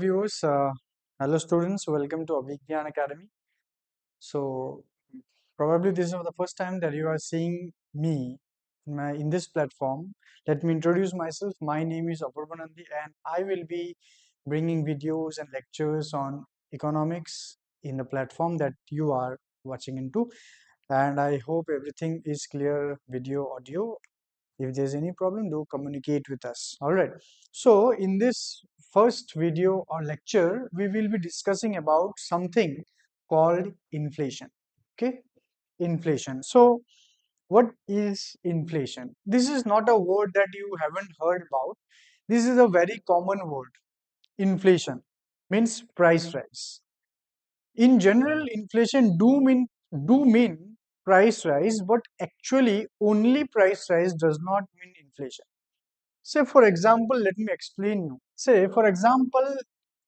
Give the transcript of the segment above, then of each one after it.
viewers, hello students, welcome to Abhigyan Academy. So probably this is the first time that you are seeing me in this platform. Let me introduce myself. My name is Apurvanandi and I will be bringing videos and lectures on economics in the platform that you are watching into. And I hope everything is clear, video, audio. If there's any problem, do communicate with us. All right. So in this first video or lecture, we will be discussing about something called inflation. Okay. Inflation. So what is inflation? This is not a word that you haven't heard about. This is a very common word. Inflation means price rise. In general, inflation do mean price rise, but actually only price rise does not mean inflation. Say for example, let me explain you. Say for example,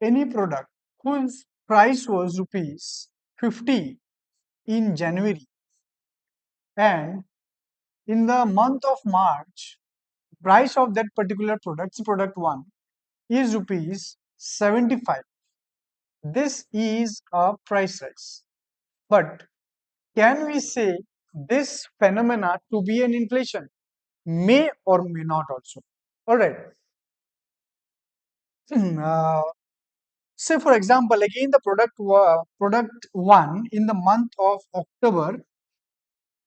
any product whose price was rupees 50 in January, and in the month of March, price of that particular product, product 1, is rupees 75. This is a price rise. But can we say this phenomena to be an inflation? May or may not also. All right. Uh, Say for example, again the product 1 in the month of October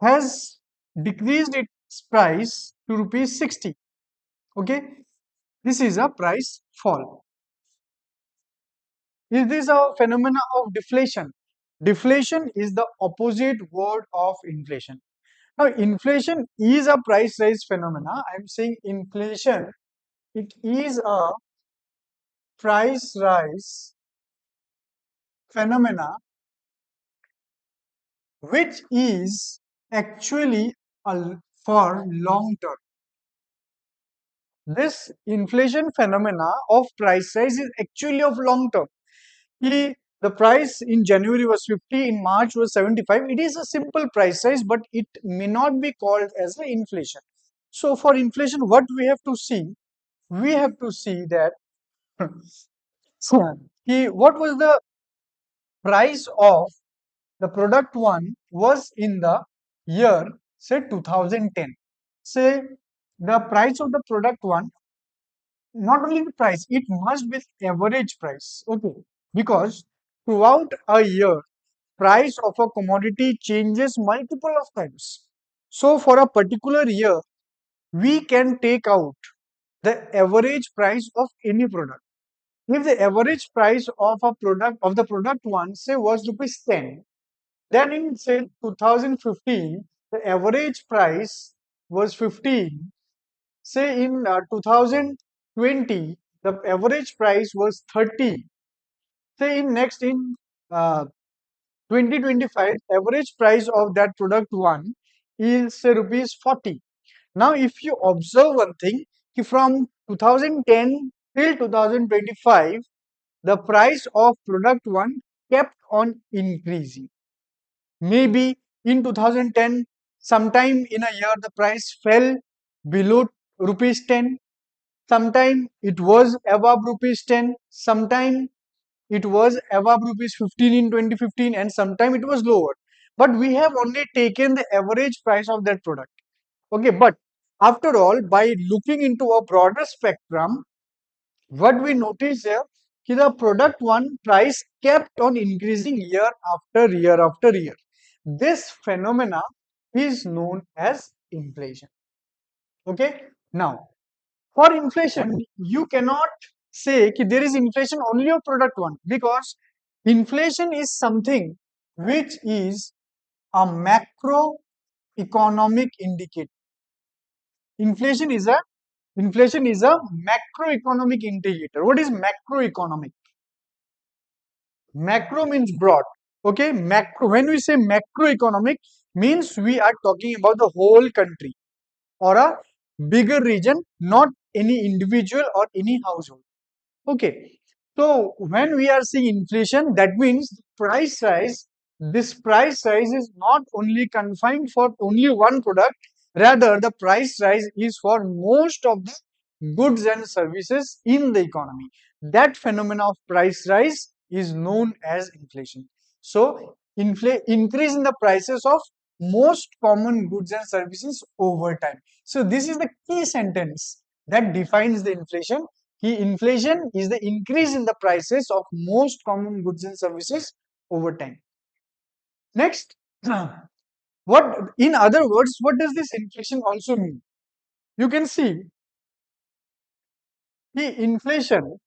has decreased its price to rupees 60. Okay, this is a price fall. Is this a phenomena of deflation? Deflation is the opposite word of inflation. Now, inflation is a price rise phenomena. I am saying inflation, it is a price rise phenomena which is actually for long term. This inflation phenomena of price rise is actually of long term. The price in January was 50, in March was 75. It is a simple price rise, but it may not be called as an inflation. So for inflation, what we have to see? We have to see that what was the price of the product 1 was in the year, say 2010. Say the price of the product 1, not only the price, it must be average price. Okay, because throughout a year, price of a commodity changes multiple of times. So for a particular year, we can take out the average price of any product. If the average price of a product of the product 1, say, was rupees 10, then in say 2015, the average price was 15. Say in 2020, the average price was 30. Say in uh, 2025, average price of that product 1 is say rupees 40. Now, if you observe one thing, from 2010 till 2025, the price of product 1 kept on increasing. Maybe in 2010, sometime in a year, the price fell below rupees 10. Sometime it was above rupees 10. Sometime it was above rupees 15 in 2015, and sometime it was lower. But we have only taken the average price of that product. Okay, but after all, by looking into a broader spectrum, what we notice here is the product 1 price kept on increasing year after year after year. This phenomena is known as inflation. Okay, now for inflation, you cannot say that there is inflation only of product 1, because inflation is something which is a macroeconomic indicator. Inflation is a macroeconomic indicator. What is macroeconomic? Macro means broad. Okay, macro. When we say macroeconomic, means we are talking about the whole country or a bigger region, not any individual or any household. Okay, so when we are seeing inflation, that means price rise. This price rise is not only confined for only one product, rather the price rise is for most of the goods and services in the economy. that phenomena of price rise is known as inflation. So, increase in the prices of most common goods and services over time. So, this is the key sentence that defines the inflation. Key inflation is the increase in the prices of most common goods and services over time. Next, what in other words, what does this inflation also mean? You can see the inflation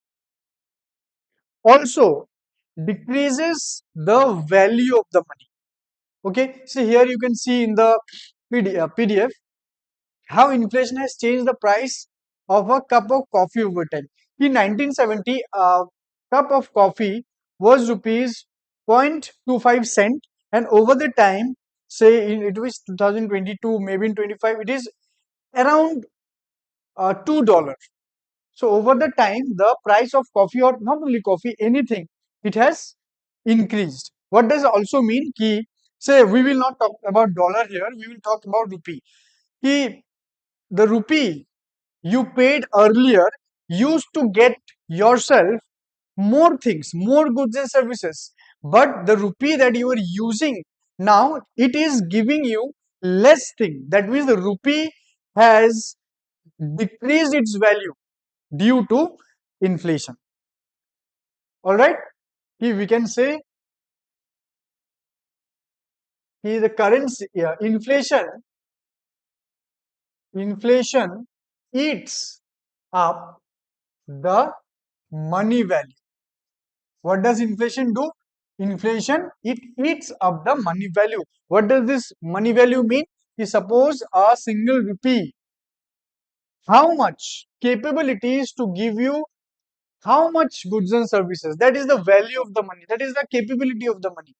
also decreases the value of the money. Okay, so here you can see in the PDF how inflation has changed the price of a cup of coffee over time. In 1970, a cup of coffee was rupees 0.25 cent, and over the time, say in it was 2022, maybe in 25, it is around $2. So over the time, the price of coffee, or not only coffee, anything, it has increased. What does it also mean? Ki, say we will not talk about dollar here, we will talk about rupee. Ki, the rupee you paid earlier used to get yourself more things, more goods and services. But the rupee that you are using now, it is giving you less thing. That means the rupee has decreased its value due to inflation. All right, we can say the currency, inflation eats up the money value. What does inflation do? Inflation, it eats up the money value. What does this money value mean? Suppose a single rupee, how much capability is to give you how much goods and services. That is the value of the money. That is the capability of the money.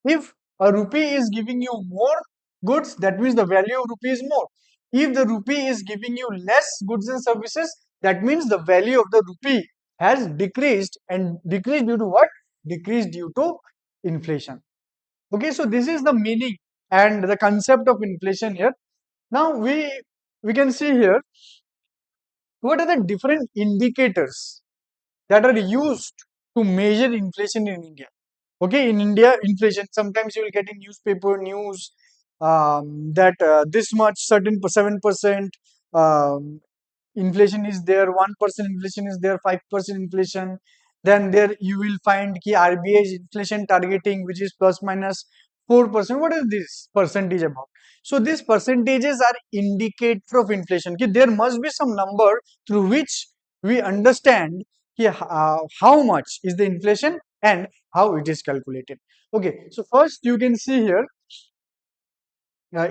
If a rupee is giving you more goods, that means the value of rupee is more. If the rupee is giving you less goods and services, that means the value of the rupee has decreased, and decreased due to what? Decreased due to inflation. Okay, so this is the meaning and the concept of inflation here. Now we can see here what are the different indicators that are used to measure inflation in India. Okay, in India, inflation, sometimes you will get in newspaper news that this much certain 7% inflation is there, 1% inflation is there, 5% inflation. Then there you will find ki RBI's inflation targeting, which is plus minus 4%. What is this percentage about? So these percentages are indicator of inflation. Ki there must be some number through which we understand ki, how much is the inflation and how it is calculated. Okay, so first you can see here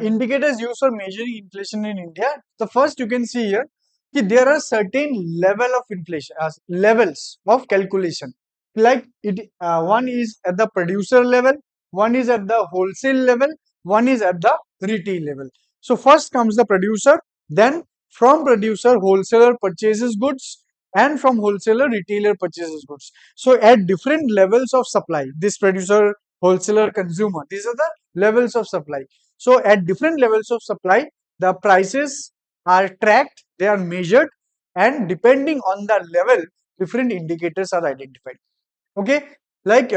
indicators used for measuring inflation in India. The first you can see here, there are certain level of inflation, levels of calculation. Like one is at the producer level, one is at the wholesale level, one is at the retail level. So first comes the producer, then from producer wholesaler purchases goods, and from wholesaler retailer purchases goods. So at different levels of supply, this producer, wholesaler, consumer, these are the levels of supply. So at different levels of supply, the prices are tracked, they are measured, and depending on the level, different indicators are identified. Okay, like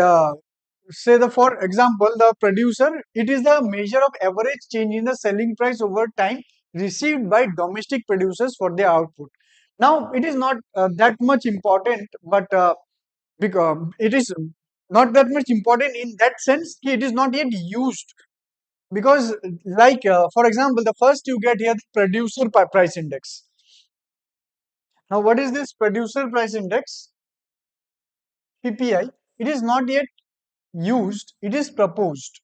say the for example, the producer, it is the measure of average change in the selling price over time received by domestic producers for their output. Now it is not that much important, but because it is not that much important in that sense, it is not yet used because like for example, the first you get here the producer price index. Now what is this producer price index, PPI? It is not yet used, it is proposed.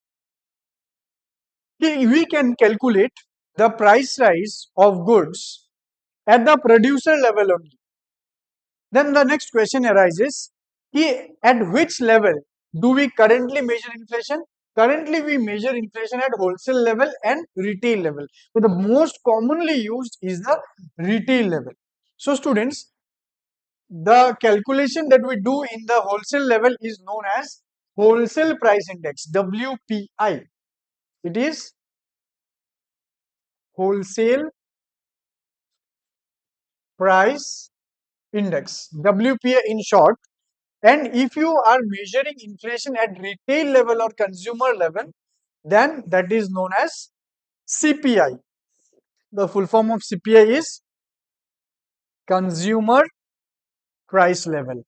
We can calculate the price rise of goods at the producer level only. Then the next question arises, at which level do we currently measure inflation? Currently, we measure inflation at wholesale level and retail level. So, the most commonly used is the retail level. So, students, the calculation that we do in the wholesale level is known as wholesale price index, WPI. It is wholesale price index, WPI in short. And if you are measuring inflation at retail level or consumer level, then that is known as CPI. The full form of CPI is consumer price level.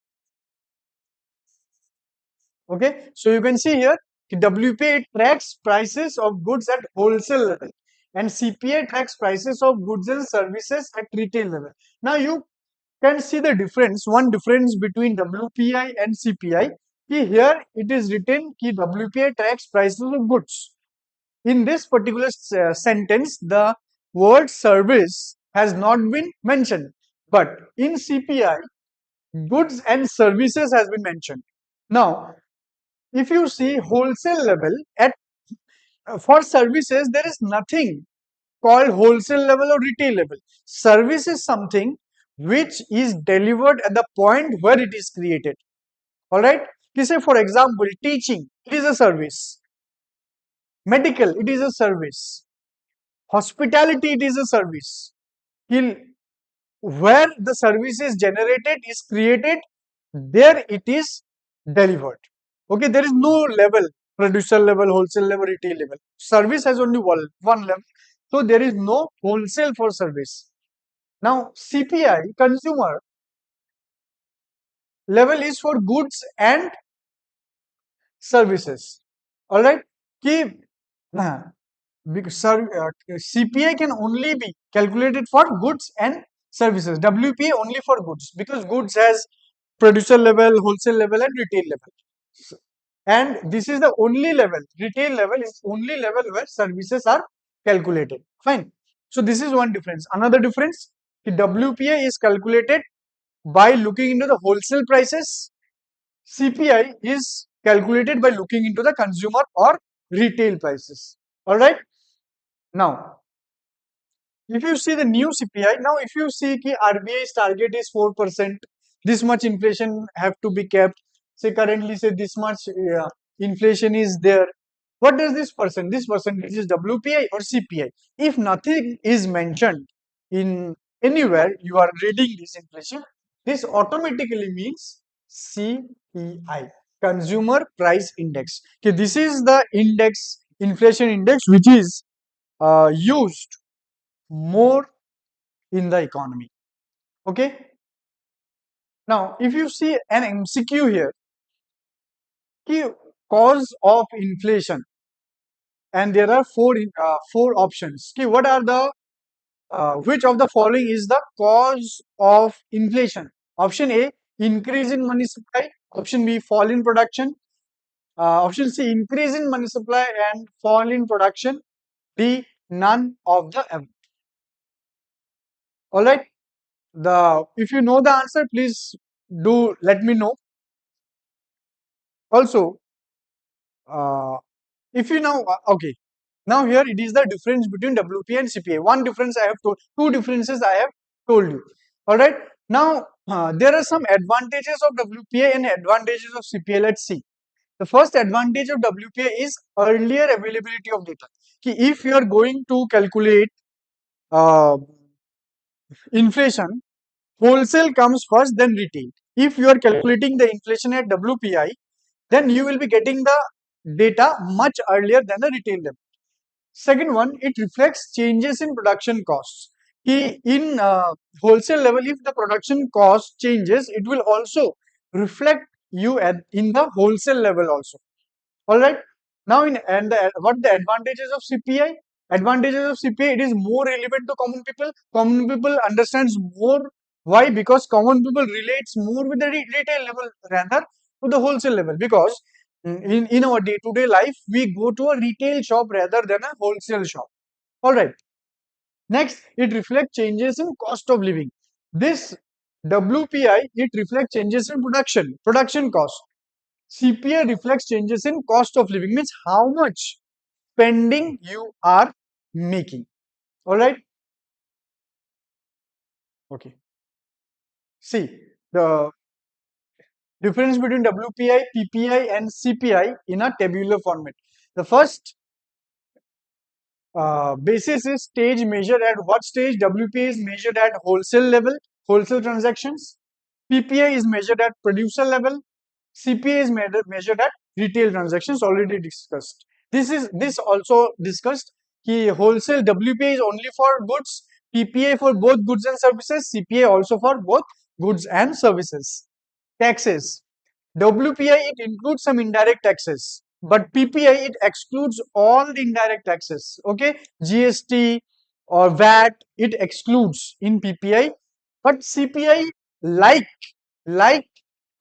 Okay, so you can see here WPI tracks prices of goods at wholesale level and CPI tracks prices of goods and services at retail level. Now you can see the difference, one difference between WPI and CPI. Here it is written that WPI tracks prices of goods. In this particular sentence, the word service has not been mentioned, but in CPI, goods and services has been mentioned. Now, if you see wholesale level at for services, there is nothing called wholesale level or retail level. Service is something which is delivered at the point where it is created. All right. You say, for example, teaching, it is a service. Medical, it is a service. Hospitality, it is a service. Till where the service is generated, is created, there it is delivered. Okay, there is no level, producer level, wholesale level, retail level. Service has only one level. So there is no wholesale for service. Now CPI, consumer level, is for goods and services. All right. Ki, because CPI can only be calculated for goods and services. WPI only for goods, because goods has producer level, wholesale level, and retail level. And this is the only level. Retail level is only level where services are calculated. Fine. So this is one difference. Another difference, the WPI is calculated by looking into the wholesale prices. CPI is calculated by looking into the consumer or retail prices. All right. Now, if you see the new CPI, now if you see ki RBI's target is 4%, this much inflation have to be kept. Say currently, say this much inflation is there. What does this percent? This percentage is WPI or CPI. If nothing is mentioned in anywhere, you are reading this inflation, this automatically means CPI, Consumer Price Index. Okay, this is the index, inflation index, which is used more in the economy. Okay. Now, if you see an MCQ here, ki cause of inflation, and there are four options. Ki what are the which of the following is the cause of inflation? Option A, increase in money supply. Option B, fall in production. Option C, increase in money supply and fall in production. D, none of the above. All right. If you know the answer, please do let me know. Also, uh, if you know, okay, now here it is the difference between WPI and CPI. One difference I have told, two differences I have told you. All right. Now, there are some advantages of WPI and advantages of CPI. Let's see. The first advantage of WPI is earlier availability of data. If you are going to calculate uh, inflation, wholesale comes first, then retail. If you are calculating the inflation at WPI, then you will be getting the data much earlier than the retail level. Second one, it reflects changes in production costs. In wholesale level, if the production cost changes, it will also reflect you in the wholesale level also. All right. Now, what the advantages of CPI? Advantages of CPI, it is more relevant to common people. Common people understands more. Why? Because common people relates more with the retail level rather to the wholesale level. Because in our day-to-day life, we go to a retail shop rather than a wholesale shop. All right. Next, it reflects changes in cost of living. This WPI, it reflects changes in production cost. CPI reflects changes in cost of living, means how much spending you are making. All right. Okay. See the difference between WPI, PPI, and CPI in a tabular format. The first basis is stage measured at what stage? WPI is measured at wholesale level, wholesale transactions. PPI is measured at producer level. CPI is measured at retail transactions, already discussed. This also discussed. Wholesale WPI is only for goods, PPI for both goods and services, CPI also for both goods and services. Taxes. WPI, it includes some indirect taxes, but PPI, it excludes all the indirect taxes. Okay, GST or VAT, it excludes in PPI, but CPI, like like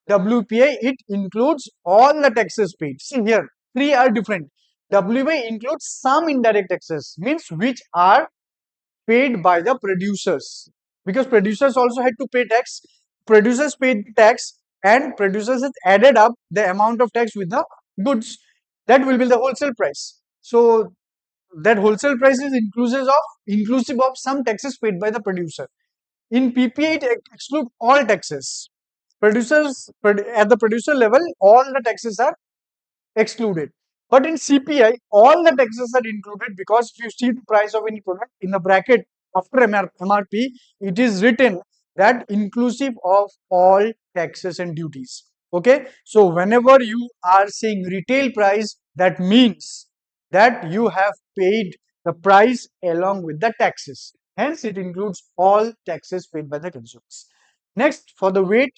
WPI, it includes all the taxes paid. See here, three are different. WPI includes some indirect taxes, means which are paid by the producers, because producers also had to pay tax. Producers paid tax, and producers has added up the amount of tax with the goods. That will be the wholesale price. So that wholesale price is inclusive of some taxes paid by the producer. In PPA, it excludes all taxes. At the producer level, all the taxes are excluded. But in CPI, all the taxes are included, because if you see the price of any product in the bracket after MRP, it is written that inclusive of all taxes and duties. Okay, so whenever you are saying retail price, that means that you have paid the price along with the taxes. Hence, it includes all taxes paid by the consumers. Next, for the weight,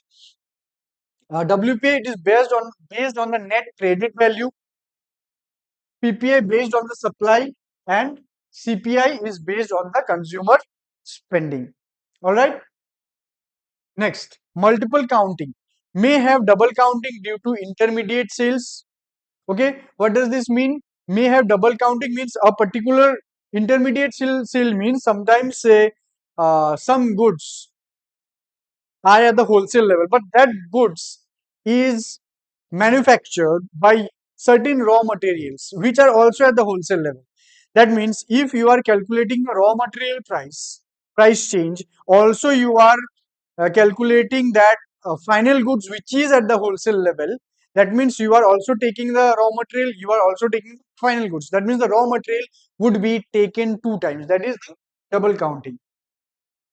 WPI, it is based on the net credit value, PPI based on the supply, and CPI is based on the consumer spending. All right. Next, multiple counting may have double counting due to intermediate sales. Okay, what does this mean? May have double counting means a particular intermediate sale means sometimes say some goods are at the wholesale level, but that goods is manufactured by certain raw materials which are also at the wholesale level. That means if you are calculating the raw material price change, also you are calculating that final goods which is at the wholesale level. That means you are also taking the raw material, you are also taking final goods. That means the raw material would be taken two times. That is double counting.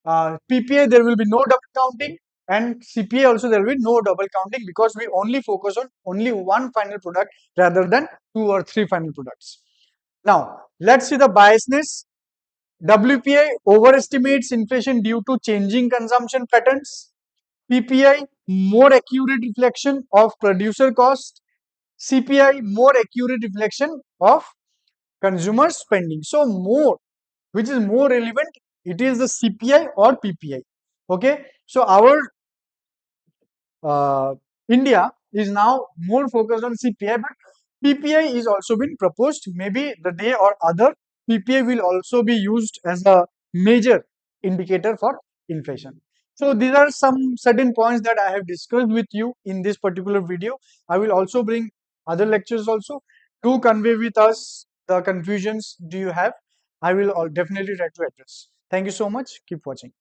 PPA, there will be no double counting, and CPA also there will be no double counting, because we only focus on only one final product rather than two or three final products. Now, let's see the biasness. WPI overestimates inflation due to changing consumption patterns. PPI, more accurate reflection of producer cost. CPI, more accurate reflection of consumer spending. So, which is more relevant, it is the CPI or PPI. Okay, so our India is now more focused on CPI, but PPI is also been proposed. Maybe the day or other, PPI will also be used as a major indicator for inflation. So these are some certain points that I have discussed with you in this particular video. I will also bring other lectures also to convey with us the confusions do you have. I will definitely try to address. Thank you so much. Keep watching.